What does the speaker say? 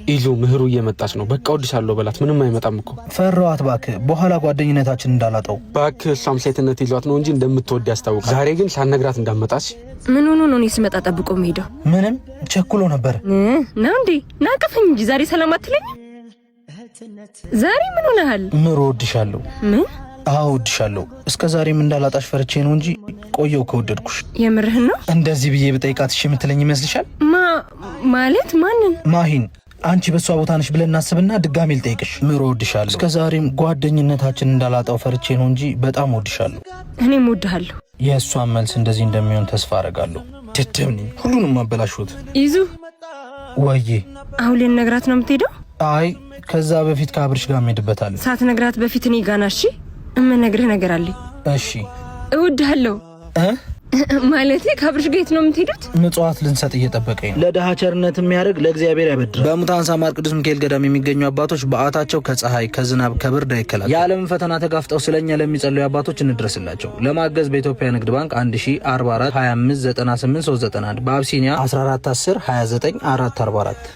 ኢሉ ምህሩ እየመጣች ነው። በቃ ወድሻለሁ በላት። ምንም አይመጣም እኮ። ፈራኋት እባክህ፣ በኋላ ጓደኝነታችን እንዳላጣው። እባክህ እሷም ሴትነት ይዟት ነው እንጂ እንደምትወድ ያስታውቃል። ዛሬ ግን ሳትነግራት እንዳመጣች። ምን ሆኖ ነው ሲመጣ ጠብቆ የሚሄደው? ምንም ቸኩሎ ነበር። ና እንዴ ናቀፈኝ እንጂ ዛሬ ሰላም አትለኝ? ዛሬ ምን ሆነሃል? ምሩ ወድሻለሁ። ምን? አዎ ወድሻለሁ። እስከ ዛሬም እንዳላጣሽ ፈርቼ ነው እንጂ ቆየው ከወደድኩሽ። የምርህን ነው? እንደዚህ ብዬ ብጠይቃት እሺ የምትለኝ ይመስልሻል? ማለት ማንን? ማሂን። አንቺ በሷ ቦታ ነሽ ብለን እናስብና ድጋሜ ልጠይቅሽ። ምሩ ወድሻለሁ። እስከ ዛሬም ጓደኝነታችን እንዳላጣው ፈርቼ ነው እንጂ በጣም ወድሻለሁ። እኔም ወድሃለሁ። የእሷን መልስ እንደዚህ እንደሚሆን ተስፋ አደርጋለሁ። ድድም ነኝ። ሁሉንም አበላሽሁት። ይዙ ወዬ፣ አሁን ልነግራት ነው የምትሄደው? አይ ከዛ በፊት ከአብርሽ ጋር እንሄድበታለን። ሳትነግራት በፊት እኔ ጋር ና። እሺ እምነግርህ ነገር አለኝ። እሺ። እወድሃለሁ ማለቴ ከአብርሽ ጋር የት ነው የምትሄዱት? ምጽዋት ልንሰጥ እየጠበቀኝ ነው። ለድሃ ቸርነት የሚያደርግ ለእግዚአብሔር ያበድራል። በሙታን ሳማር ቅዱስ ሚካኤል ገዳም የሚገኙ አባቶች በዓታቸው ከፀሐይ ከዝናብ ከብርድ አይከላከሉ። የዓለምን ፈተና ተጋፍጠው ስለኛ ለሚጸልዩ አባቶች እንድረስላቸው። ለማገዝ በኢትዮጵያ ንግድ ባንክ 1044 25 98 391 በአብሲኒያ 14 10 29 444